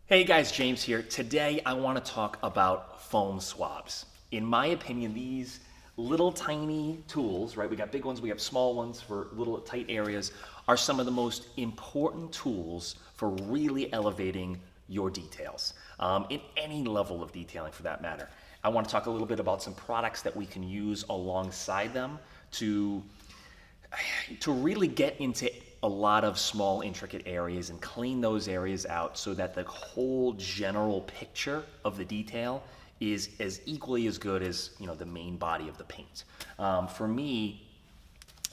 Hey guys, James here. Today I want to talk about foam swabs. In my opinion, these little tiny tools, right? We got big ones, we have small ones for little tight areas, are some of the most important tools for really elevating your details, in any level of detailing for that matter. I want to talk a little bit about some products that we can use alongside them to really get into a lot of small intricate areas and clean those areas out so that the whole general picture of the detail is as equally as good as the main body of the paint. For me,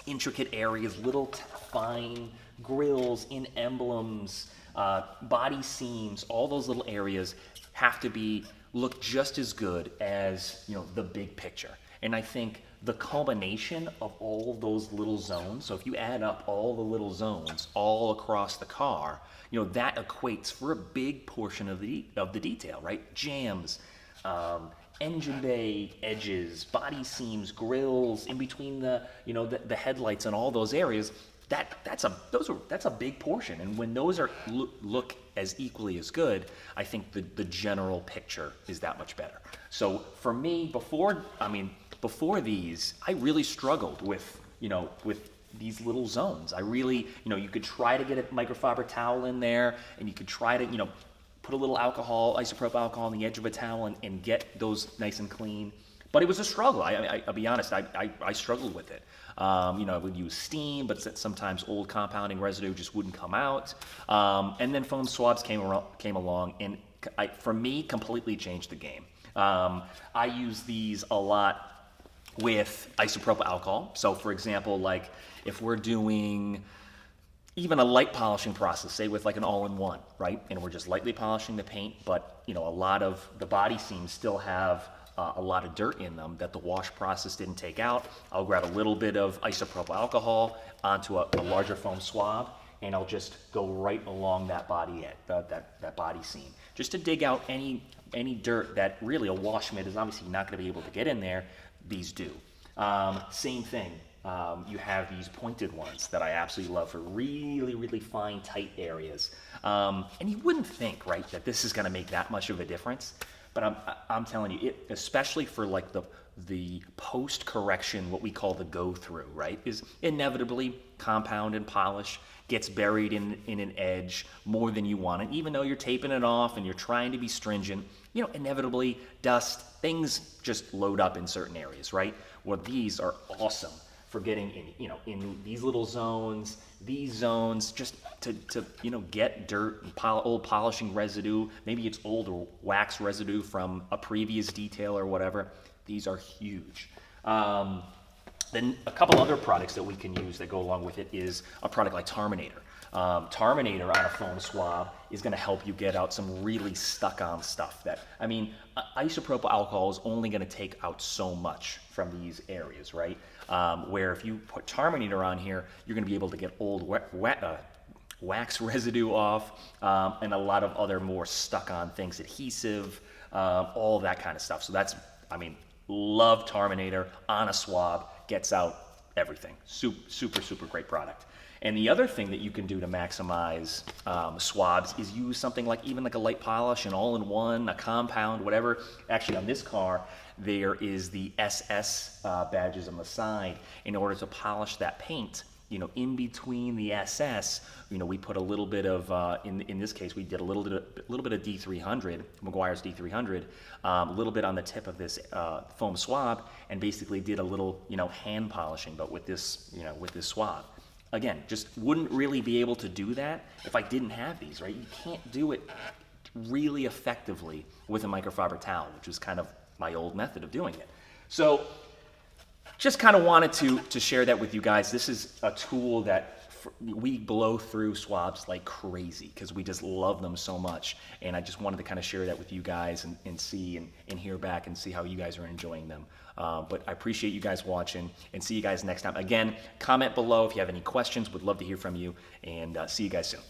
intricate areas, little fine grills in emblems, body seams, all those little areas have to look just as good as the big picture. And I think the culmination of all of those little zones, so if you add up all the little zones all across the car, that equates for a big portion of the detail, right? Jambs, engine bay edges, body seams, grills, in between the headlights and all those areas. That's a big portion, and when those look as equally as good, I think the general picture is that much better. So for me, before these, I really struggled with these little zones. I really, you could try to get a microfiber towel in there, and you could try to put a little isopropyl alcohol on the edge of a towel and get those nice and clean. But it was a struggle. I'll be honest, I struggled with it. I would use steam, but sometimes old compounding residue just wouldn't come out. And then foam swabs came along, and for me, completely changed the game. I use these a lot with isopropyl alcohol. So for example, like if we're doing even a light polishing process, say with like an all-in-one, right? And we're just lightly polishing the paint, but a lot of the body seams still have a lot of dirt in them that the wash process didn't take out. I'll grab a little bit of isopropyl alcohol onto a larger foam swab, and I'll just go right along that body that body seam, just to dig out any dirt that really a wash mitt is obviously not going to be able to get in there. These do. Same thing. You have these pointed ones that I absolutely love for really, really fine, tight areas. And you wouldn't think, right, that this is going to make that much of a difference. But I'm telling you, especially for like the post-correction, what we call the go-through, right, is inevitably compound and polish gets buried in an edge more than you want. And even though you're taping it off and you're trying to be stringent, inevitably dust, things just load up in certain areas, right? Well, these are awesome for getting in these little zones, just to get dirt and old polishing residue. Maybe it's old or wax residue from a previous detail or whatever. These are huge. Then a couple other products that we can use that go along with it is a product like Terminator. Terminator on a foam swab is going to help you get out some really stuck-on stuff. Isopropyl alcohol is only going to take out so much from these areas, right? Where if you put Terminator on here, you're going to be able to get old wax residue off, and a lot of other more stuck-on things, adhesive, all that kind of stuff. So love Terminator on a swab, gets out everything. Super, super great product. And the other thing that you can do to maximize swabs is use something like even like a light polish, an all-in-one, a compound, whatever. Actually, on this car, there is the SS badges on the side in order to polish that paint. In between the SS, we put a little bit of, in this case, we did a little bit of D300, Meguiar's D300, a little bit on the tip of this foam swab, and basically did a little, hand polishing, but with this swab. Again, just wouldn't really be able to do that if I didn't have these, right? You can't do it really effectively with a microfiber towel, which was kind of my old method of doing it. So just kind of wanted to share that with you guys. This is a tool that we blow through swabs like crazy because we just love them so much. And I just wanted to kind of share that with you guys and see and hear back and see how you guys are enjoying them. But I appreciate you guys watching, and see you guys next time. Again, comment below if you have any questions. Would love to hear from you, and see you guys soon.